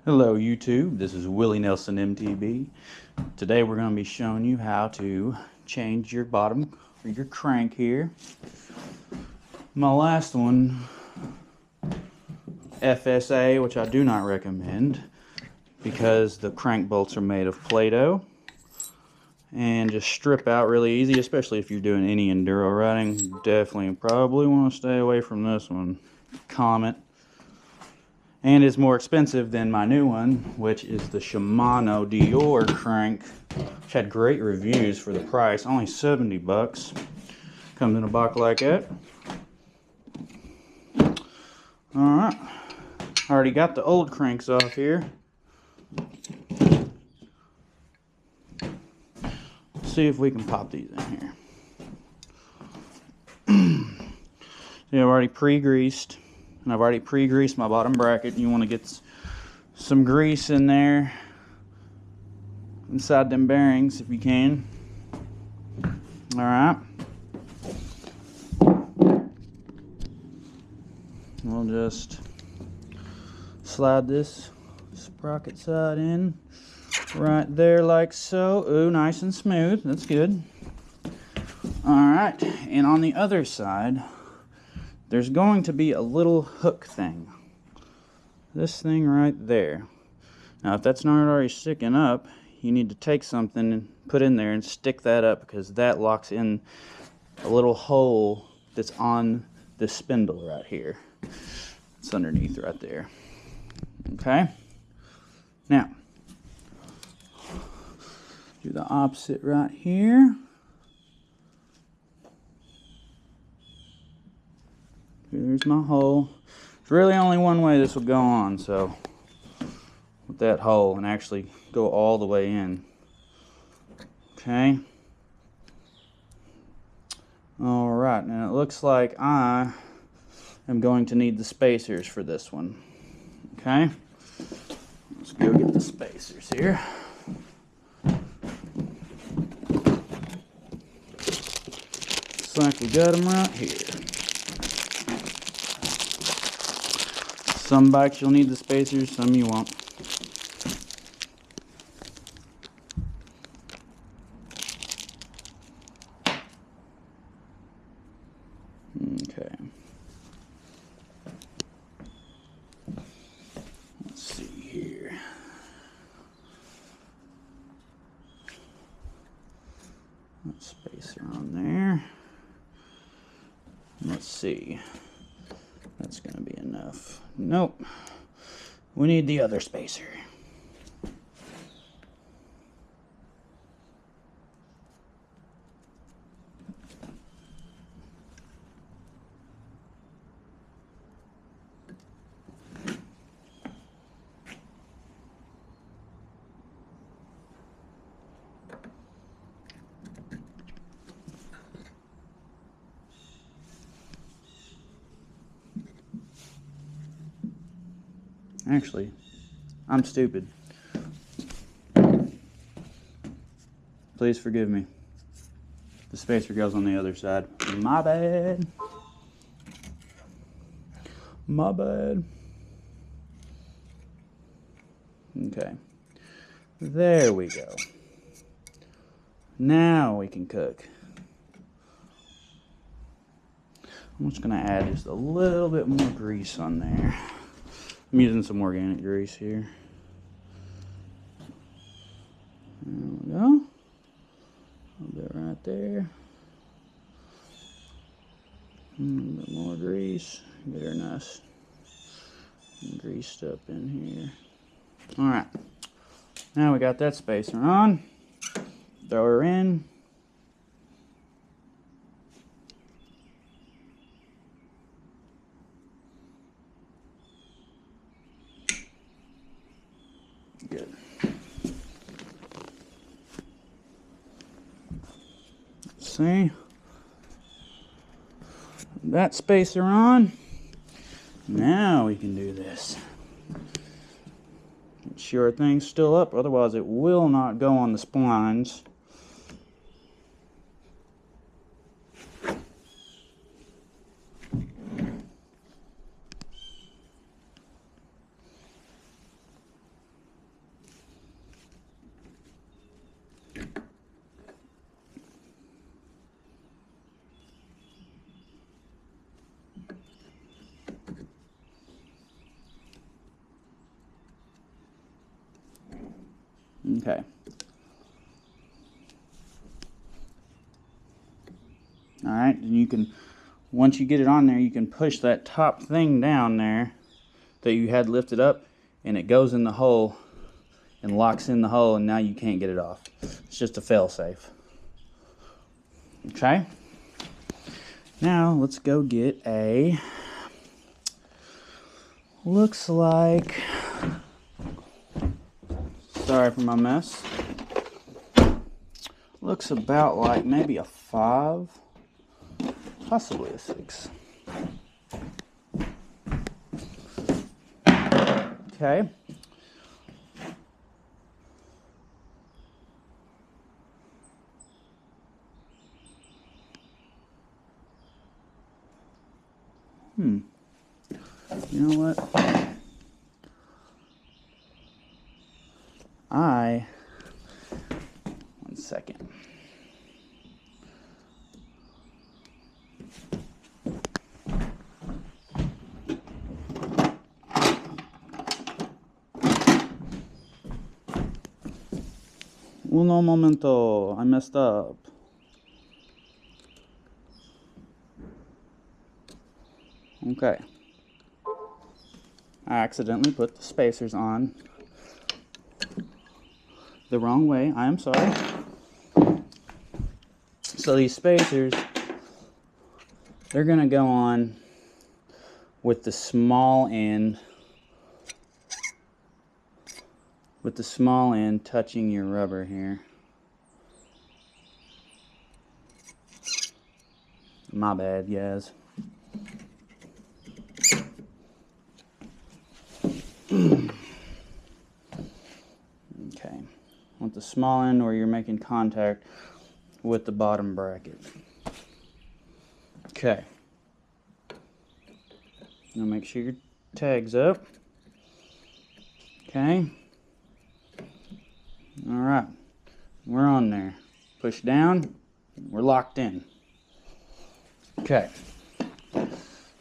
Hello YouTube, this is Willie Nelson MTB. Today we're going to be showing you how to change your bottom or your crank here. My last one, FSA, which I do not recommend because the crank bolts are made of Play-Doh and just strip out really easy, especially if you're doing any enduro riding. Definitely probably want to stay away from this one. Comment. And it's more expensive than my new one, which is the Shimano Deore crank, which had great reviews for the price, only 70 bucks. Comes in a box like that. Alright, already got the old cranks off here. Let's see if we can pop these in here. See, I've already pre-greased. And I've already pre-greased my bottom bracket. You want to get some grease in there inside them bearings if you can. Alright. We'll just slide this sprocket side in right there like so. Ooh, nice and smooth. That's good. Alright, and on the other side, there's going to be a little hook thing. This thing right there. Now, if that's not already sticking up, you need to take something and put in there and stick that up, because that locks in a little hole that's on the spindle right here. It's underneath right there. Okay? Now, do the opposite right here. There's my hole. There's really only one way this will go on, so with that hole, and actually go all the way in. Okay. Alright, now it looks like I am going to need the spacers for this one. Okay. Let's go get the spacers here. Looks like we got them right here. Some bikes you'll need the spacers, some you won't. Okay. Let's see here. That spacer on there. Let's see. That's going to be enough. Nope. We need the other spacer. Actually, I'm stupid. Please forgive me. The spacer goes on the other side. My bad. My bad. Okay. There we go. Now we can cook. I'm just going to add just a little bit more grease on there. I'm using some organic grease here. There we go. A little bit right there. A little bit more grease. Get her nice and greased up in here. Alright. Now we got that spacer on. Throw her in. Good. See? That spacer on. Now we can do this. Make sure thing's still up, otherwise it will not go on the splines. Okay. All right, and you can, once you get it on there, you can push that top thing down there that you had lifted up, and it goes in the hole and locks in the hole, and now you can't get it off. It's just a fail-safe. Okay. Now let's go get a, looks like, sorry for my mess, looks about like maybe a 5, possibly a 6. Okay. You know what? One second. Uno momento, I messed up. Okay. I accidentally put the spacers on the wrong way. I am sorry. So these spacers, they're gonna go on with the small end, touching your rubber here. My bad, guys. Okay, with the small end where you're making contact with the bottom bracket. Okay. Now make sure your tag's up. Okay. All right, we're on there. Push down, we're locked in. Okay.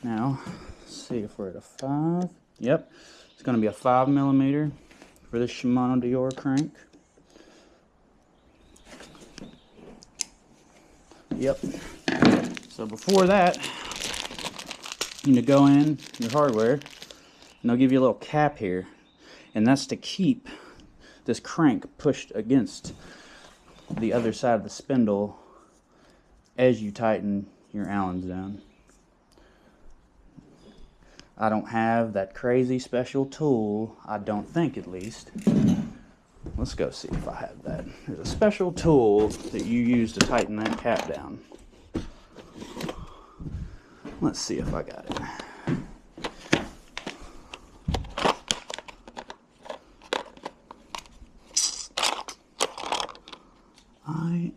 Now, let's see if we're at a 5. Yep, it's going to be a 5mm for this Shimano Deore crank. Yep. So before that, you need to go in your hardware, and they'll give you a little cap here, and that's to keep this crank pushed against the other side of the spindle as you tighten your Allens down. I don't have that crazy special tool, I don't think at least. Let's go see if I have that. There's a special tool that you use to tighten that cap down. Let's see if I got it.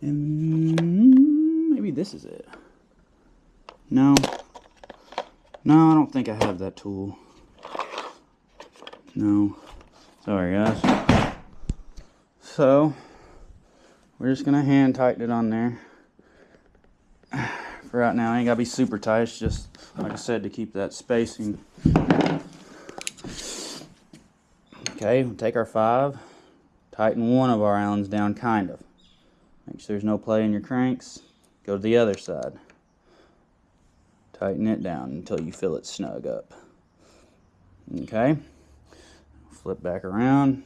Maybe this is it. No, I don't think I have that tool. No, sorry guys. So, we're just gonna hand tighten it on there. For right now, it ain't gotta be super tight, it's just, like I said, to keep that spacing. Okay, we'll take our 5, tighten one of our Allens down, kind of. Make sure there's no play in your cranks. Go to the other side. Tighten it down until you feel it snug up. Okay, flip back around.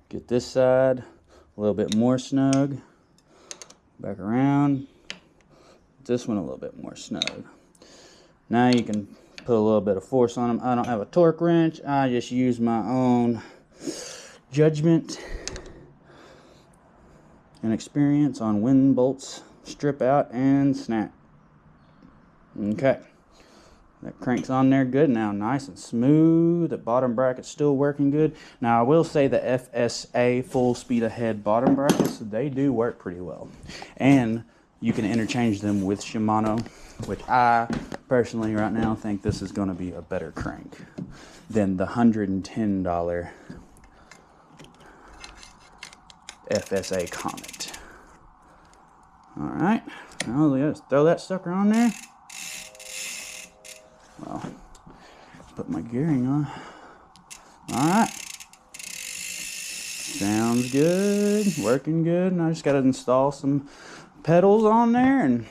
Get this side a little bit more snug. Back around. This one a little bit more snug. Now you can put a little bit of force on them. I don't have a torque wrench. I just use my own judgment and experience on when bolts strip out and snap. Okay, that crank's on there good now, nice and smooth. The bottom bracket's still working good. Now I will say the FSA full speed ahead bottom brackets, they do work pretty well, and you can interchange them with Shimano, which I personally right now think this is going to be a better crank than the $110 FSA Comet. Alright, now let's throw that sucker on there. Well, put my gearing on. Alright. Sounds good. Working good. And I just got to install some pedals on there and